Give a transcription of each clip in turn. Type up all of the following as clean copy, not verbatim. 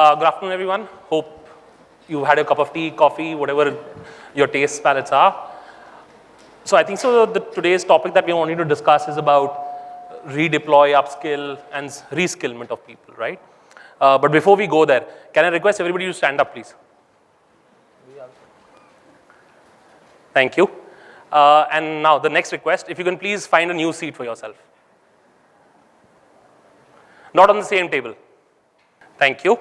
Good afternoon, everyone. Hope you had a cup of tea, coffee, whatever your taste palettes are. So I think today's topic that we wanted to discuss is about redeploy, upskill, and reskillment of people, right? But before we go there, can I request everybody to stand up, please? Thank you. And now the next request, if you can please find a new seat for yourself. Not on the same table. Thank you.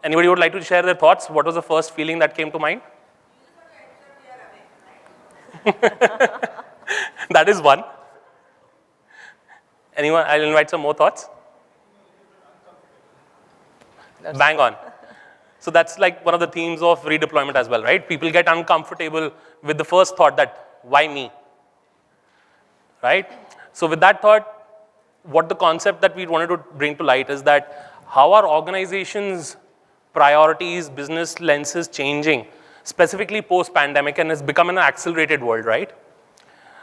Anybody would like to share their thoughts? What was the first feeling that came to mind? That is one. Anyone? I'll invite some more thoughts. Bang on. So that's like one of the themes of redeployment as well, right? People get uncomfortable with the first thought that, why me? Right? So with that thought, what the concept that we wanted to bring to light is that how are organizations' priorities, business lenses changing, specifically post-pandemic, and it's become an accelerated world, right?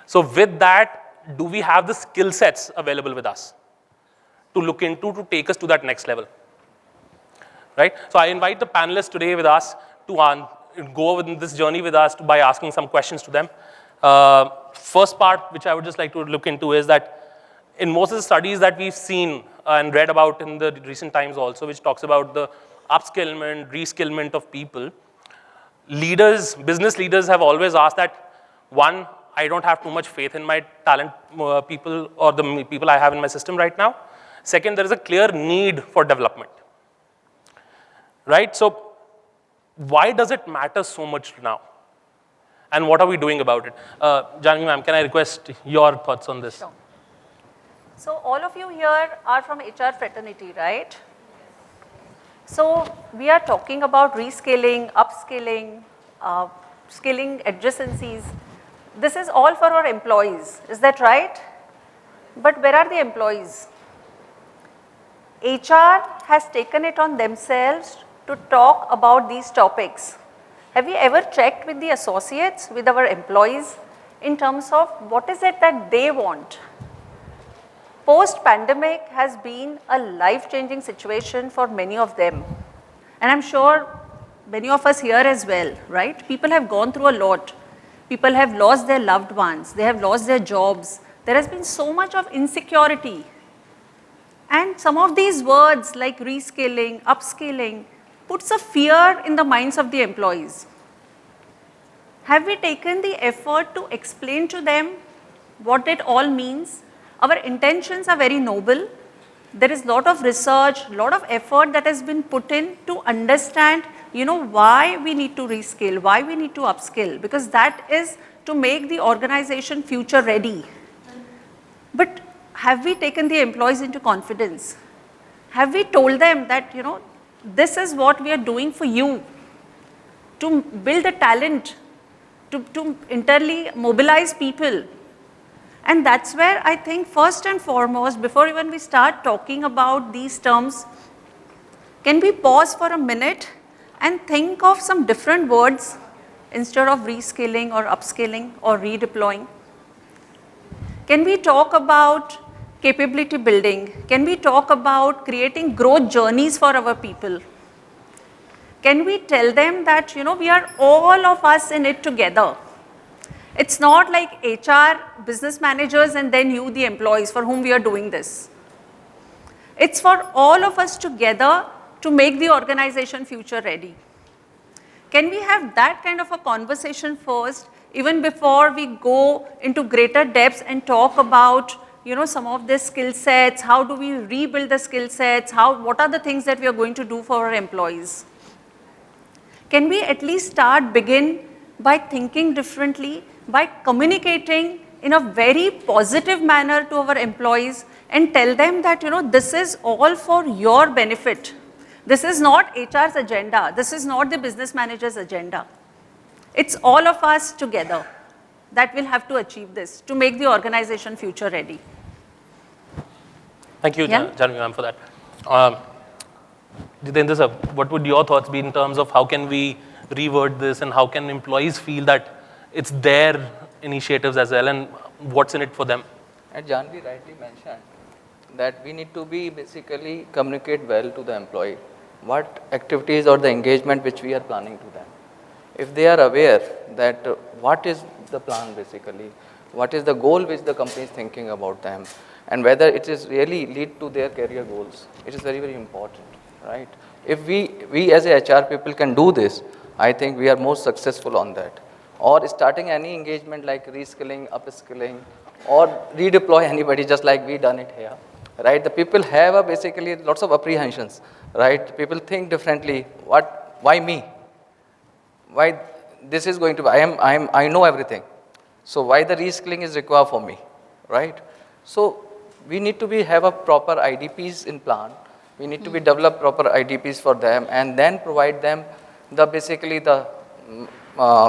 So with that, do we have the skill sets available with us to look into, to take us to that next level? Right? So I invite the panelists today with us to go over this journey with us by asking some questions to them. First part, which I would just like to look into, is that in most of the studies that we've seen and read about in the recent times also, which talks about the upskillment, reskillment of people, business leaders have always asked that, one, I don't have too much faith in my talent people or the people I have in my system right now. Second, there is a clear need for development. Right? So why does it matter so much now? And what are we doing about it? Janvi ma'am, can I request your thoughts on this? Sure. So all of you here are from HR fraternity, right? So we are talking about reskilling, upskilling, skilling adjacencies. This is all for our employees, is that right? But where are the employees? HR has taken it on themselves to talk about these topics. Have you ever checked with the associates, with our employees, in terms of what is it that they want? Post-pandemic has been a life-changing situation for many of them. And I'm sure many of us here as well, right? People have gone through a lot. People have lost their loved ones. They have lost their jobs. There has been so much of insecurity. And some of these words like reskilling, upskilling, puts a fear in the minds of the employees. Have we taken the effort to explain to them what it all means? Our intentions are very noble. There is a lot of research, a lot of effort that has been put in to understand, why we need to reskill, why we need to upskill, because that is to make the organization future ready. But have we taken the employees into confidence? Have we told them that, this is what we are doing for you, to build a talent, to internally mobilize people? And that's where I think first and foremost, before even we start talking about these terms, can we pause for a minute and think of some different words instead of reskilling or upskilling or redeploying? Can we talk about capability building? Can we talk about creating growth journeys for our people? Can we tell them that, we are all of us in it together? It's not like HR, business managers, and then you, the employees, for whom we are doing this. It's for all of us together to make the organization future ready. Can we have that kind of a conversation first, even before we go into greater depths and talk about some of the skill sets, how do we rebuild the skill sets, what are the things that we are going to do for our employees? Can we at least begin by thinking differently, by communicating in a very positive manner to our employees and tell them that, this is all for your benefit. This is not HR's agenda. This is not the business manager's agenda. It's all of us together that will have to achieve this to make the organization future ready. Thank you, Janvi ma'am, for that. Jitendra sir, what would your thoughts be in terms of how can we reword this and how can employees feel that it's their initiatives as well and what's in it for them? And Janvi rightly mentioned that we need to be basically communicate well to the employee. what activities or the engagement which we are planning to them. If they are aware that what is the plan basically, what is the goal which the company is thinking about them, and whether it is really lead to their career goals, it is very, very important, right? If we as a HR people can do this, I think we are more successful on that. Or starting any engagement like reskilling, upskilling, or redeploy anybody just like we done it here, right? The people have basically lots of apprehensions, right? People think differently. Why me? Why this is going to be, I know everything. So why the reskilling is required for me, right? So we need to have a proper IDPs in plan. We need to develop proper IDPs for them and then provide them the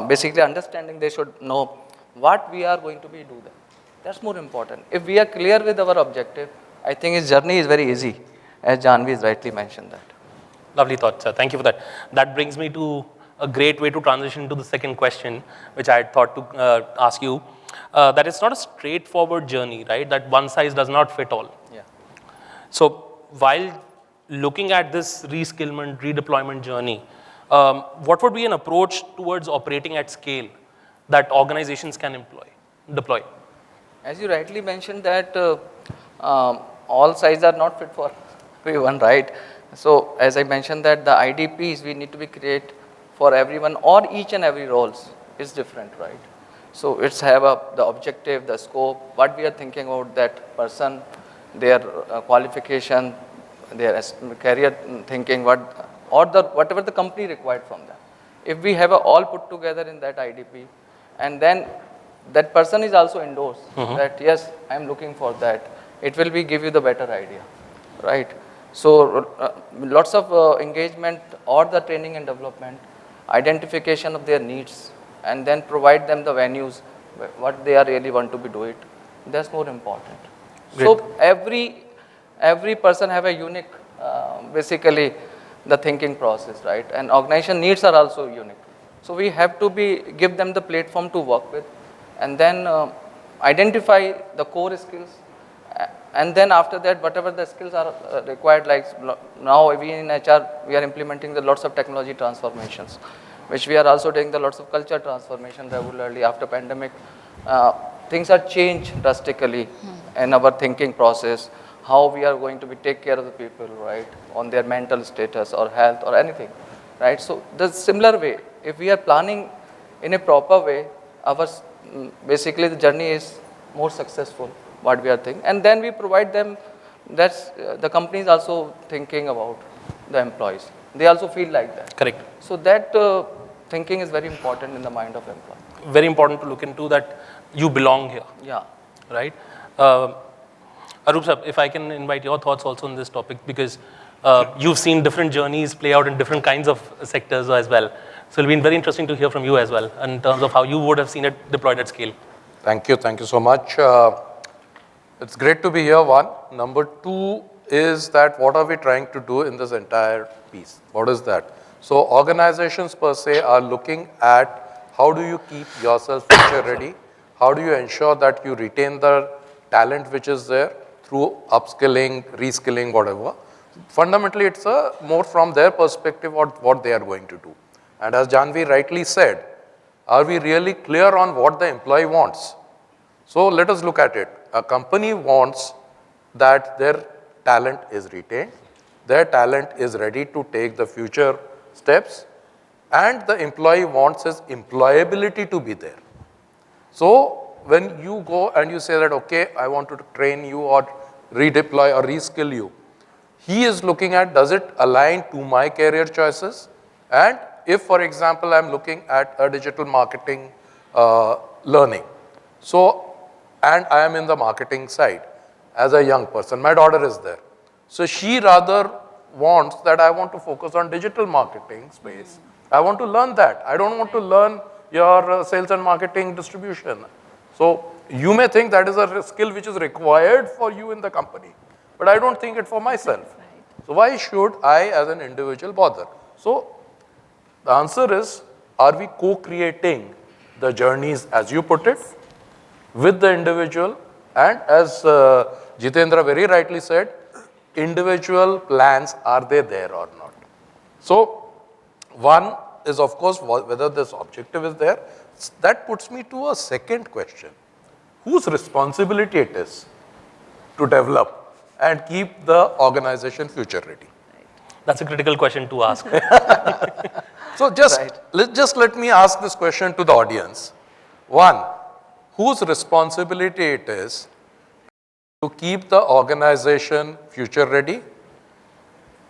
basically understanding they should know what we are going to be do them. That's more important. If we are clear with our objective, I think his journey is very easy, as Janvi has rightly mentioned that. Lovely thought, sir. Thank you for that. That brings me to a great way to transition to the second question, which I had thought to ask you. That it's not a straightforward journey, right? That one size does not fit all. Yeah. So while looking at this reskillment, redeployment journey, what would be an approach towards operating at scale that organizations can deploy? As you rightly mentioned that all sizes are not fit for everyone, right? So as I mentioned that the IDPs we need to be create for everyone or each and every roles is different, right? So it's have the objective, the scope, what we are thinking about that person, their qualification, their career thinking, whatever the company required from them. If we have all put together in that IDP, and then that person is also endorsed that yes, I am looking for that, it will give you the better idea, right? So lots of engagement or the training and development, identification of their needs, and then provide them the venues what they are really want to be do it. That's more important. Great. So every person have a unique basically the thinking process, right? And organization needs are also unique. So we have to give them the platform to work with, and then identify the core skills, and then after that whatever the skills are required, like now we in HR we are implementing the lots of technology transformations, which we are also doing the lots of culture transformation regularly. After pandemic, things are changed drastically in our thinking process, how we are going to take care of the people, right, on their mental status or health or anything, right? So the similar way, if we are planning in a proper way, our basically the journey is more successful, what we are thinking, and then we provide them. That's the company is also thinking about the employees. They also feel like that. Correct. So that thinking is very important in the mind of employee. Very important to look into that you belong here. Yeah. Right? Arup sir, if I can invite your thoughts also on this topic, because you've seen different journeys play out in different kinds of sectors as well. So it'll be very interesting to hear from you as well in terms of how you would have seen it deployed at scale. Thank you so much. It's great to be here, one. Number two is that what are we trying to do in this entire piece? What is that? So organizations per se are looking at how do you keep yourself future ready? How do you ensure that you retain the talent which is there through upskilling, reskilling, whatever. Fundamentally, it's more from their perspective what they are going to do. And as Janvi rightly said, are we really clear on what the employee wants? So let us look at it. A company wants that their talent is retained, their talent is ready to take the future steps, and the employee wants his employability to be there. So when you go and you say that, okay, I want to train you or redeploy or reskill you, he is looking at, does it align to my career choices? And if, for example, I'm looking at a digital marketing learning, so, and I am in the marketing side as a young person, my daughter is there. So she rather wants that I want to focus on digital marketing space. I want to learn that. I don't want to learn your sales and marketing distribution. So you may think that is a skill which is required for you in the company, but I don't think it for myself. So why should I as an individual bother? So the answer is, are we co-creating the journeys, as you put it, with the individual? And as Jitendra very rightly said, individual plans, are they there or not? So one is, of course, whether this objective is there. That puts me to a second question. Whose responsibility it is to develop and keep the organization future ready? That's a critical question to ask. So let me ask this question to the audience. One, whose responsibility it is to keep the organization future ready?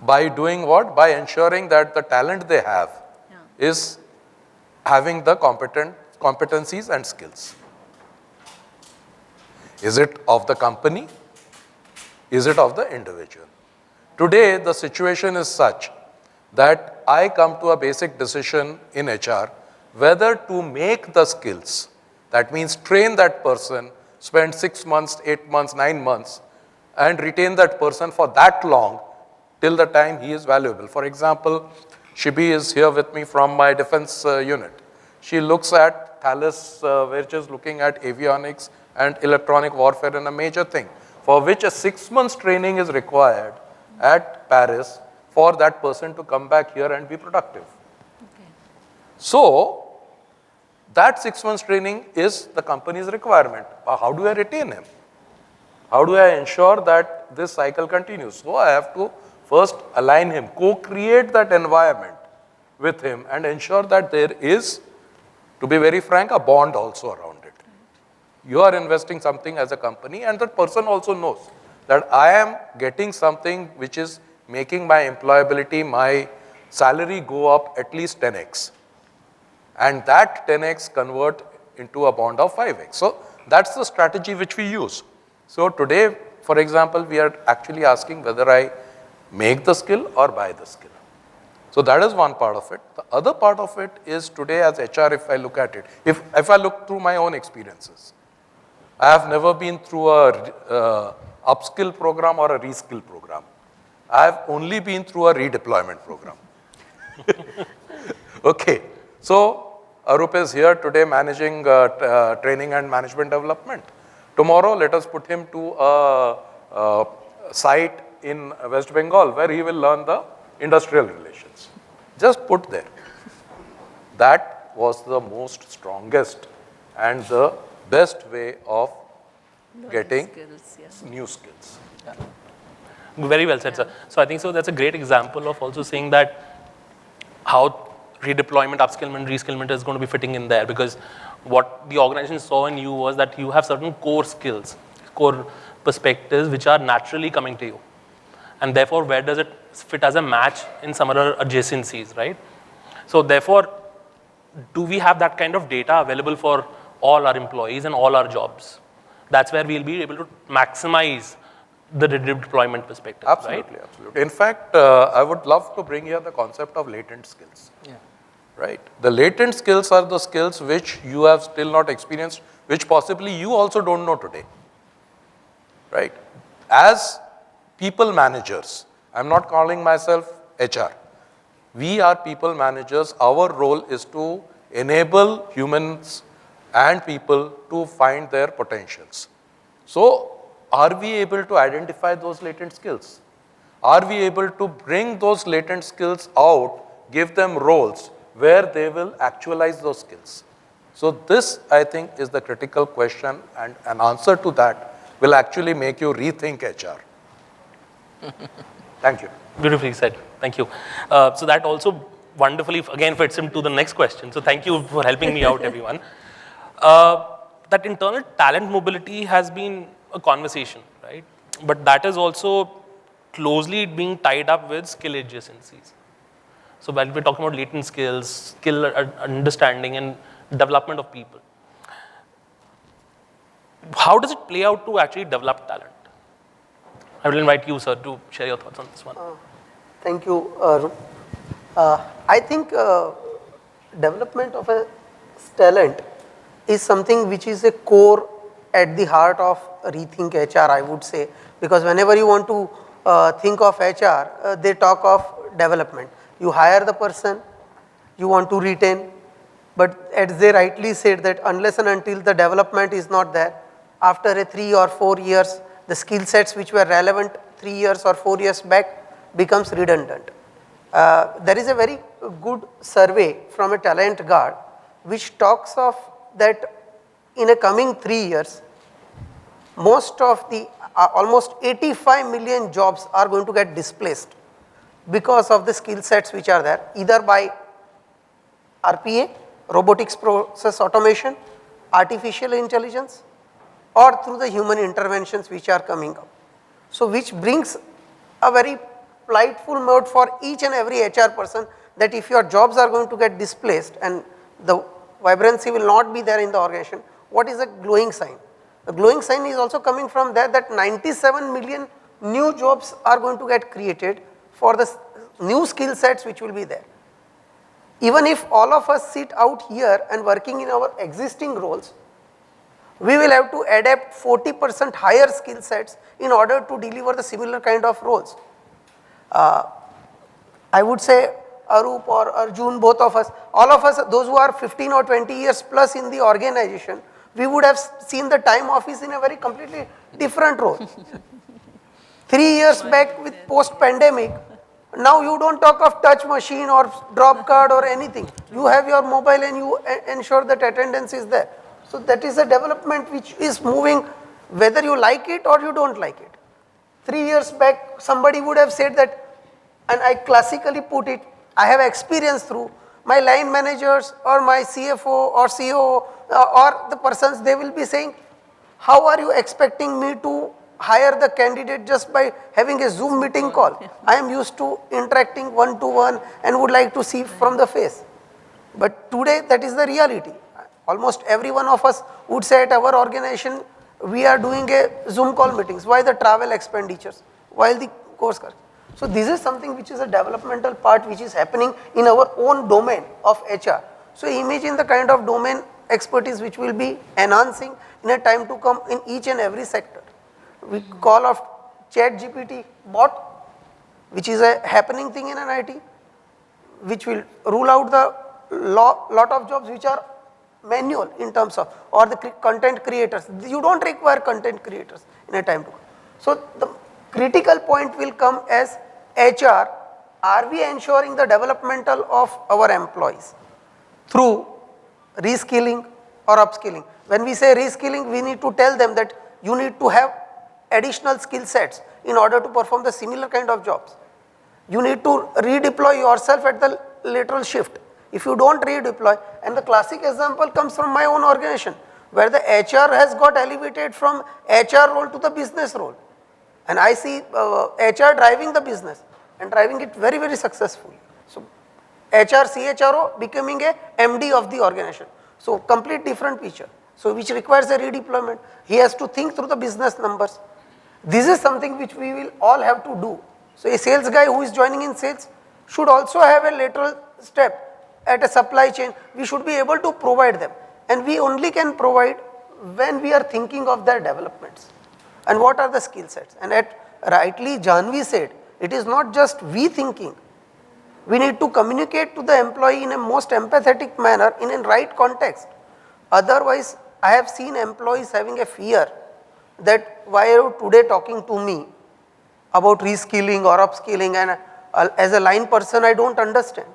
By doing what? By ensuring that the talent they have is having the competencies and skills. Is it of the company? Is it of the individual? Today, the situation is such that I come to a basic decision in HR whether to make the skills, that means train that person, spend 6 months, 8 months, 9 months, and retain that person for that long till the time he is valuable. For example, Shibi is here with me from my defense unit. She looks at Thales, which is looking at avionics and electronic warfare in a major thing, for which a 6 months training is required at Paris for that person to come back here and be productive. Okay. So, that 6 months training is the company's requirement. How do I retain him? How do I ensure that this cycle continues? So, I have to first align him, co-create that environment with him and ensure that there is, to be very frank, a bond also around it. You are investing something as a company and that person also knows that I am getting something which is making my employability, my salary go up at least 10x. And that 10x convert into a bond of 5x. So that's the strategy which we use. So today, for example, we are actually asking whether I make the skill or buy the skill. So that is one part of it. The other part of it is today as HR, if I look at it, if I look through my own experiences, I have never been through a upskill program or a reskill program. I have only been through a redeployment program. Okay, so Arup is here today managing training and management development. Tomorrow, let us put him to a site in West Bengal where he will learn the industrial relations. Just put there. That was the most strongest and the best way of getting new skills. Yeah. Very well said, sir. So I think so that's a great example of also saying that how redeployment, upskillment, reskillment is going to be fitting in there, because what the organization saw in you was that you have certain core skills, core perspectives which are naturally coming to you. And therefore, where does it fit as a match in some other adjacencies, right? So therefore, do we have that kind of data available for all our employees and all our jobs? That's where we'll be able to maximize the redeployment perspective, absolutely, right? Absolutely. In fact, I would love to bring here the concept of latent skills. Yeah. Right? The latent skills are the skills which you have still not experienced, which possibly you also don't know today. Right? As people managers, I'm not calling myself HR. We are people managers. Our role is to enable humans and people to find their potentials. So, are we able to identify those latent skills? Are we able to bring those latent skills out, give them roles where they will actualize those skills? So this, I think, is the critical question, and an answer to that will actually make you rethink HR. Thank you. Beautifully said. Thank you. So that also wonderfully, again, fits into the next question. So thank you for helping me out, everyone. That internal talent mobility has been a conversation, right? But that is also closely being tied up with skill adjacencies. So when we're talking about latent skills, skill understanding and development of people, how does it play out to actually develop talent? I will invite you, sir, to share your thoughts on this one. Thank you, Arun. I think development of a talent is something which is a core at the heart of Rethink HR, I would say, because whenever you want to think of HR, they talk of development. You hire the person, you want to retain, but as they rightly said that unless and until the development is not there, after a 3 or 4 years, the skill sets which were relevant 3 years or 4 years back becomes redundant. There is a very good survey from a talent guard which talks of that in a coming 3 years, most of the almost 85 million jobs are going to get displaced because of the skill sets which are there, either by RPA, robotics process automation, artificial intelligence, or through the human interventions which are coming up. So which brings a very plightful mode for each and every HR person that if your jobs are going to get displaced and the vibrancy will not be there in the organization, what is a glowing sign? The glowing sign is also coming from there that 97 million new jobs are going to get created for the new skill sets which will be there. Even if all of us sit out here and working in our existing roles, we will have to adapt 40% higher skill sets in order to deliver the similar kind of roles. I would say Arup or Arjun, both of us, all of us, those who are 15 or 20 years plus in the organization, we would have seen the time office in a very completely different role. 3 years back with post-pandemic, now you don't talk of touch machine or drop card or anything. You have your mobile and you ensure that attendance is there. So that is a development which is moving whether you like it or you don't like it. 3 years back, somebody would have said that, and I classically put it, I have experience through my line managers or my CFO or CEO or the persons, they will be saying, how are you expecting me to hire the candidate just by having a Zoom meeting call? I am used to interacting one-to-one and would like to see from the face. But today that is the reality. Almost every one of us would say at our organization, we are doing a Zoom call meetings. Why the travel expenditures? While the course cost. So this is something which is a developmental part which is happening in our own domain of HR. So imagine the kind of domain expertise which will be enhancing in a time to come in each and every sector. We call of ChatGPT bot, which is a happening thing in an IT, which will rule out the lot of jobs which are manual in terms of, or the content creators. You don't require content creators in a time to come. So the critical point will come as HR, are we ensuring the developmental of our employees through reskilling or upskilling? When we say reskilling, we need to tell them that you need to have additional skill sets in order to perform the similar kind of jobs. You need to redeploy yourself at the lateral shift. If you don't redeploy, and the classic example comes from my own organization, where the HR has got elevated from HR role to the business role. And I see HR driving the business and driving it very, very successfully. So HR CHRO becoming a MD of the organization. So complete different picture. So which requires a redeployment. He has to think through the business numbers. This is something which we will all have to do. So a sales guy who is joining in sales should also have a lateral step at a supply chain. We should be able to provide them. And we only can provide when we are thinking of their developments. And what are the skill sets? And rightly Janvi said, it is not just we thinking. We need to communicate to the employee in a most empathetic manner in a right context. Otherwise, I have seen employees having a fear that why are you today talking to me about reskilling or upskilling, and as a line person I don't understand.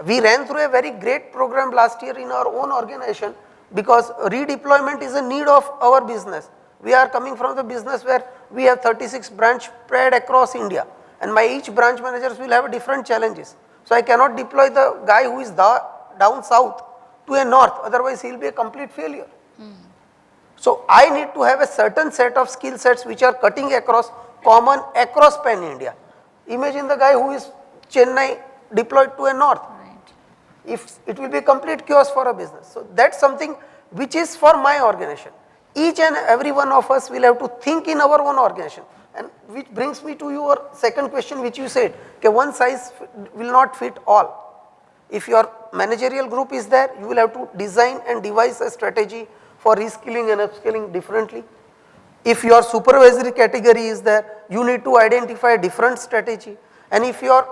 We ran through a very great program last year in our own organization because redeployment is a need of our business. We are coming from the business where we have 36 branch spread across India, and my each branch managers will have different challenges. So I cannot deploy the guy who is down south to a north, otherwise he will be a complete failure. So I need to have a certain set of skill sets which are cutting across, common across pan India. Imagine the guy who is Chennai deployed to a north. If it will be a complete chaos for a business. So that's something which is for my organization. Each and every one of us will have to think in our own organization. And which brings me to your second question which you said, okay, one size will not fit all. If your managerial group is there, you will have to design and devise a strategy for reskilling and upskilling differently. If your supervisory category is there, you need to identify a different strategy. And if your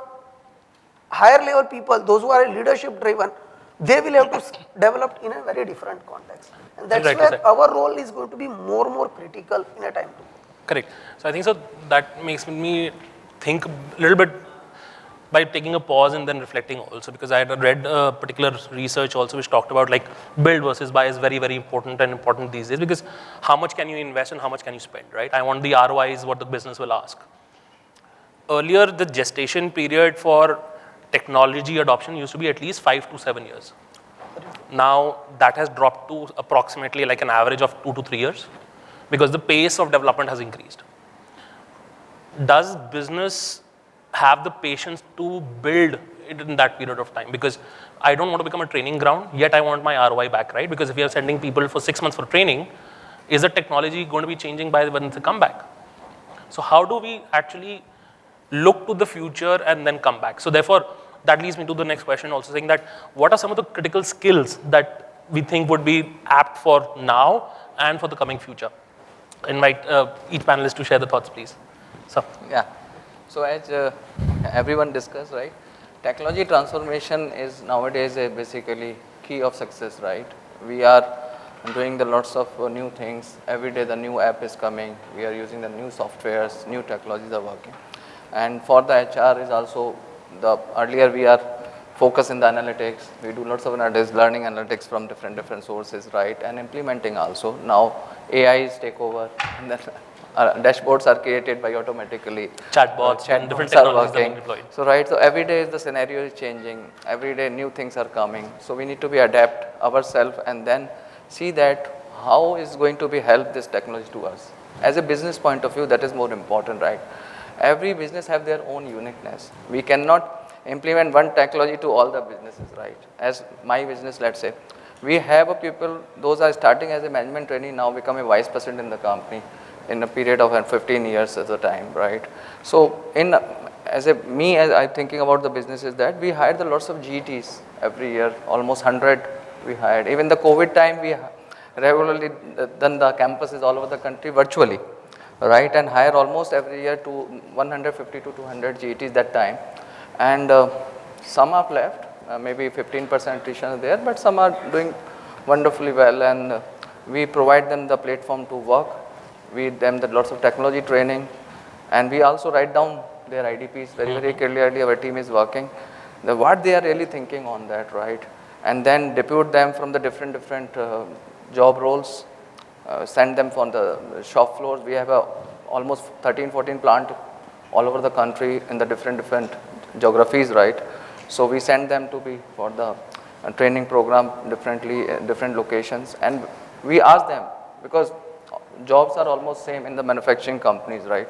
higher level people, those who are leadership driven, they will have to develop in a very different context. And that's where our role is going to be more critical in a time to come. Correct. So I think so that makes me think a little bit by taking a pause and then reflecting also, because I had read particular research also which talked about like build versus buy is very, very important these days, because how much can you invest and how much can you spend, right? I want the ROI is what the business will ask. Earlier, the gestation period for technology adoption used to be at least 5 to 7 years. Now that has dropped to approximately like an average of 2 to 3 years, because the pace of development has increased. Does business have the patience to build it in that period of time? Because I don't want to become a training ground, yet I want my ROI back, right? Because if you are sending people for 6 months for training, is the technology going to be changing by when they come back? So how do we actually look to the future and then come back? So therefore, that leads me to the next question also, saying that what are some of the critical skills that we think would be apt for now and for the coming future? Invite each panelist to share the thoughts, please. So. Yeah. So as everyone discussed, right, technology transformation is nowadays a basically key of success, right? We are doing the lots of new things. Every day the new app is coming. We are using the new softwares, new technologies are working. And for the HR is also, earlier we are focused in the analytics. We do lots of analytics, learning analytics from different sources, right? And implementing also. Now AI is take over, and then dashboards are created by automatically. Chatbots and different are technologies that are working. deployed. So right, so every day the scenario is changing. Every day new things are coming. So we need to be adapt ourselves and then see that how is going to be help this technology to us. As a business point of view, that is more important, right? Every business have their own uniqueness. We cannot implement one technology to all the businesses, right? As my business, let's say, we have a people, those are starting as a management trainee, now become a vice president in the company in a period of 15 years at the time, right? So as I'm thinking about the business is that we hired the lots of GTs every year, almost 100 we hired. Even the COVID time, we regularly done the campuses all over the country virtually, right? And hire almost every year to 150 to 200 GTs that time. And some have left, maybe 15% attrition is there, but some are doing wonderfully well, and we provide them the platform to work. We them the lots of technology training, and we also write down their IDPs very clearly. Our team is working, what they are really thinking on that, right? And then depute them from the different job roles, send them from the shop floors. We have almost 13-14 plant all over the country in the different geographies, right? So we send them to be for the training program different locations, and we ask them, because jobs are almost same in the manufacturing companies, right,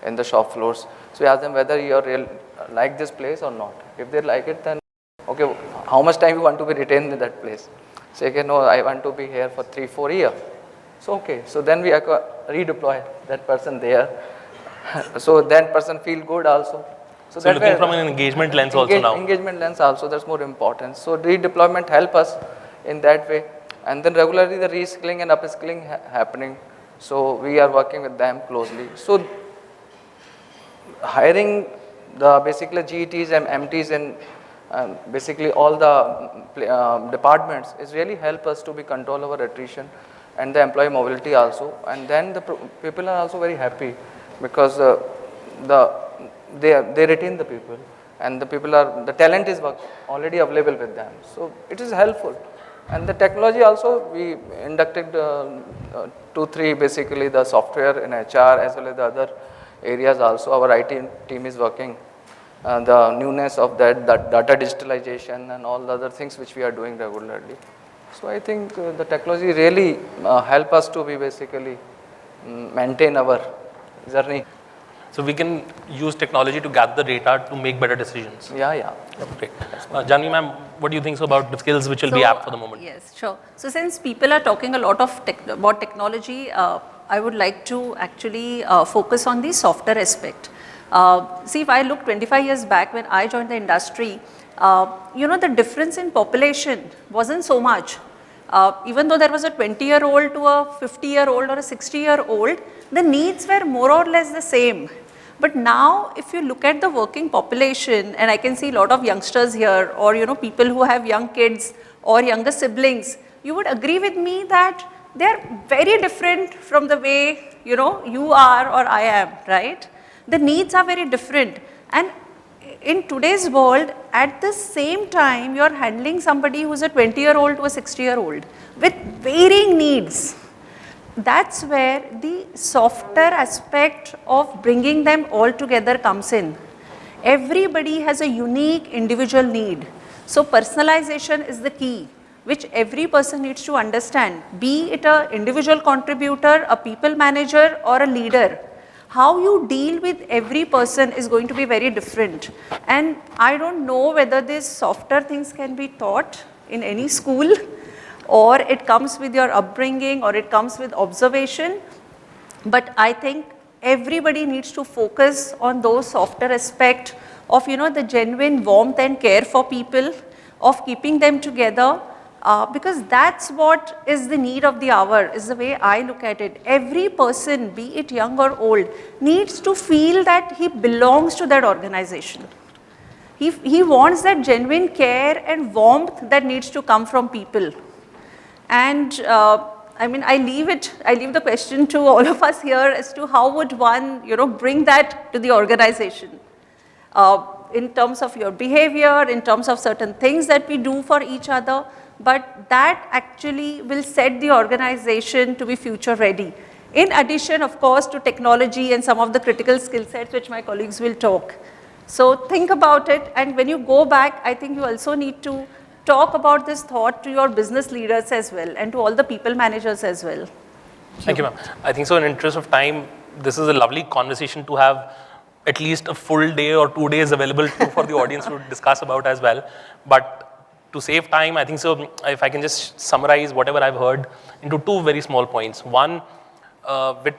in the shop floors. So we ask them whether you like this place or not. If they like it, then okay, how much time you want to be retained in that place? Say, okay, no, I want to be here for 3-4 years. So okay, so then we redeploy that person there. So that person feel good also. So looking from an engagement lens also now. Engagement lens also, that's more important. So redeployment help us in that way. And then regularly the reskilling and upskilling happening. So we are working with them closely. So hiring the basically GTs and MTs in basically all the departments is really help us to be control our attrition and the employee mobility also. And then the people are also very happy, because they retain the people, and the talent is already available with them. So it is helpful. And the technology also, we inducted 2-3 basically the software in HR as well as the other areas also. Our IT team is working the newness of that data digitalization and all the other things which we are doing regularly. So I think the technology really help us to be basically maintain our journey. So we can use technology to gather the data to make better decisions. Yeah. Okay. Janvi ma'am, what do you think about the skills which will be apt for the moment? Yes, sure. So since people are talking a lot of about technology, I would like to actually focus on the software aspect. See, if I look 25 years back when I joined the industry, the difference in population wasn't so much. Even though there was a 20-year-old to a 50-year-old or a 60-year-old, the needs were more or less the same. But now, if you look at the working population, and I can see a lot of youngsters here, or people who have young kids or younger siblings, you would agree with me that they are very different from the way you are or I am, right? The needs are very different, and in today's world, at the same time, you're handling somebody who's a 20-year-old to a 60-year-old with varying needs. That's where the softer aspect of bringing them all together comes in. Everybody has a unique individual need. So personalization is the key, which every person needs to understand, be it an individual contributor, a people manager, or a leader. How you deal with every person is going to be very different. And I don't know whether these softer things can be taught in any school, or it comes with your upbringing, or it comes with observation. But I think everybody needs to focus on those softer aspects of, the genuine warmth and care for people, of keeping them together, because that's what is the need of the hour, is the way I look at it. Every person, be it young or old, needs to feel that he belongs to that organization. He wants that genuine care and warmth that needs to come from people. And I leave the question to all of us here as to how would one, bring that to the organization. In terms of your behavior, in terms of certain things that we do for each other, but that actually will set the organization to be future ready. In addition, of course, to technology and some of the critical skill sets which my colleagues will talk. So think about it, and when you go back, I think you also need to talk about this thought to your business leaders as well, and to all the people managers as well. Thank you, ma'am. I think so in interest of time, this is a lovely conversation to have at least a full day or 2 days available for the audience to discuss about as well. But to save time, I think so, if I can just summarize whatever I've heard into 2 very small points. One, with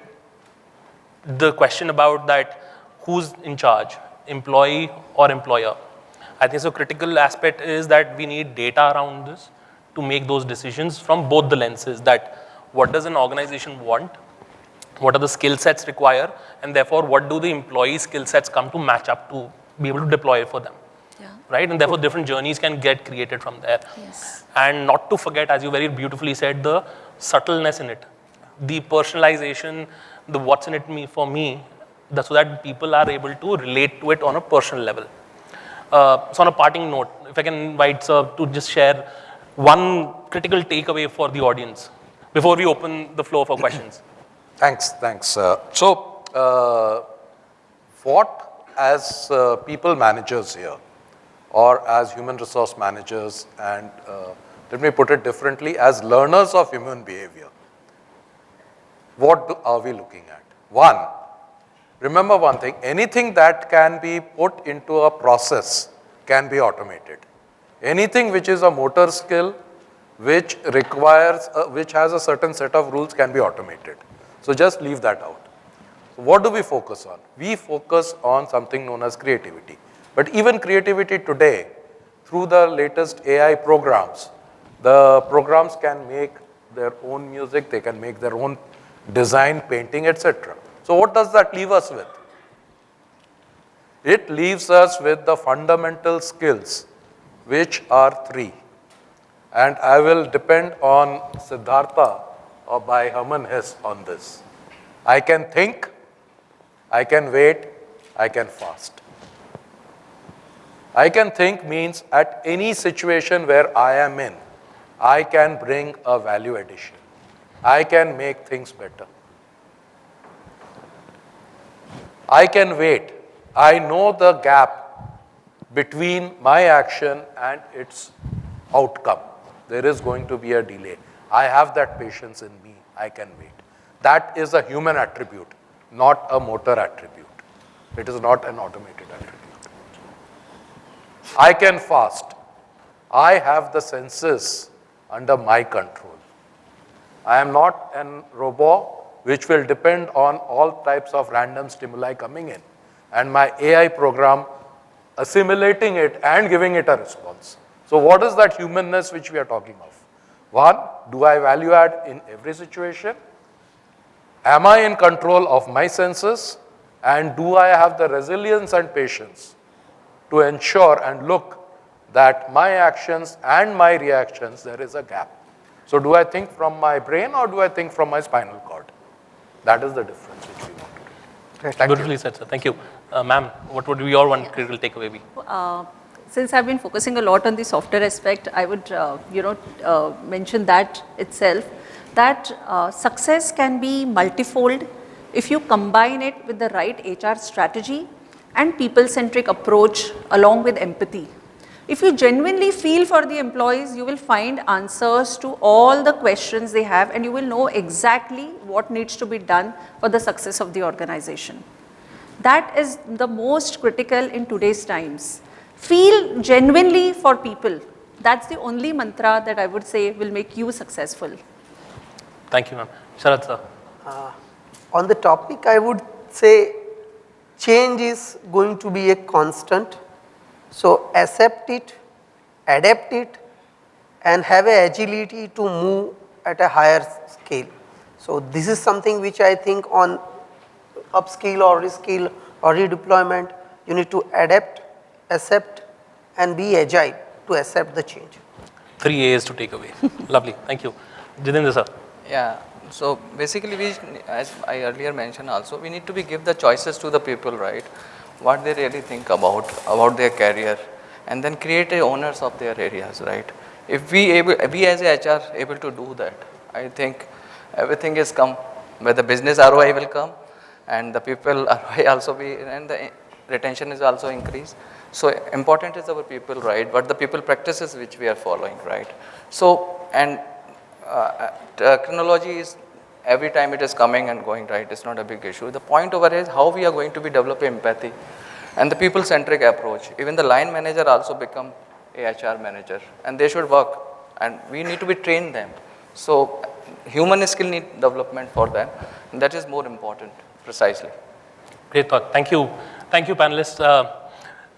the question about that, who's in charge, employee or employer? I think so critical aspect is that we need data around this to make those decisions from both the lenses, that what does an organization want, what are the skill sets require, and therefore what do the employee skill sets come to match up to be able to deploy for them. Yeah. Right? And therefore different journeys can get created from there. Yes. And not to forget, as you very beautifully said, the subtleness in it, the personalization, the what's in it for me, so that people are able to relate to it on a personal level. So on a parting note, if I can invite sir to just share one critical takeaway for the audience before we open the floor for questions. Thanks. What as people managers here, or as human resource managers, and let me put it differently, as learners of human behavior, what are we looking at? One, remember one thing, anything that can be put into a process can be automated. Anything which is a motor skill, which requires, which has a certain set of rules, can be automated. So just leave that out. So what do we focus on? We focus on something known as creativity. But even creativity today, through the latest AI programs, the programs can make their own music, they can make their own design, painting, etc. So what does that leave us with? It leaves us with the fundamental skills, which are 3. And I will depend on Siddhartha or by Hermann Hesse on this. I can think, I can wait, I can fast. I can think means at any situation where I am in, I can bring a value addition. I can make things better. I can wait. I know the gap between my action and its outcome. There is going to be a delay. I have that patience in me. I can wait. That is a human attribute, not a motor attribute. It is not an automated attribute. I can fast. I have the senses under my control. I am not a robot which will depend on all types of random stimuli coming in, and my AI program assimilating it and giving it a response. So what is that humanness which we are talking of? One, do I value add in every situation? Am I in control of my senses? And do I have the resilience and patience to ensure and look that my actions and my reactions, there is a gap? So do I think from my brain or do I think from my spinal cord? That is the difference which we want to do. Beautifully said, sir. Thank you. Ma'am, what would be your one critical takeaway be? Since I've been focusing a lot on the software aspect, I would, mention that itself, that success can be multifold if you combine it with the right HR strategy and people-centric approach along with empathy. If you genuinely feel for the employees, you will find answers to all the questions they have, and you will know exactly what needs to be done for the success of the organization. That is the most critical in today's times. Feel genuinely for people. That's the only mantra that I would say will make you successful. Thank you, ma'am. Sharat, sir. On the topic, I would say change is going to be a constant. So accept it, adapt it, and have a agility to move at a higher scale. So this is something which I think on upskill or reskill or redeployment, you need to adapt, accept, and be agile to accept the change. 3 A's to take away. Lovely. Thank you. Jitendra, sir. Yeah, so basically we, as I earlier mentioned also, we need to give the choices to the people, right? What they really think about their career, and then create a owners of their areas, right? If we as a HR able to do that, I think everything is come, where the business ROI will come, and the people ROI also be, and the retention is also increased. So important is our people, right? But the people practices which we are following, right? So, and technology is, every time it is coming and going, right? It's not a big issue. The point over is how we are going to be developing empathy and the people-centric approach. Even the line manager also become a HR manager, and they should work, and we need to be train them. So human skill need development for them, and that is more important, precisely. Great thought. Thank you. Thank you, panelists.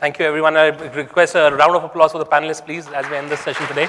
Thank you, everyone. I request a round of applause for the panelists, please, as we end this session today.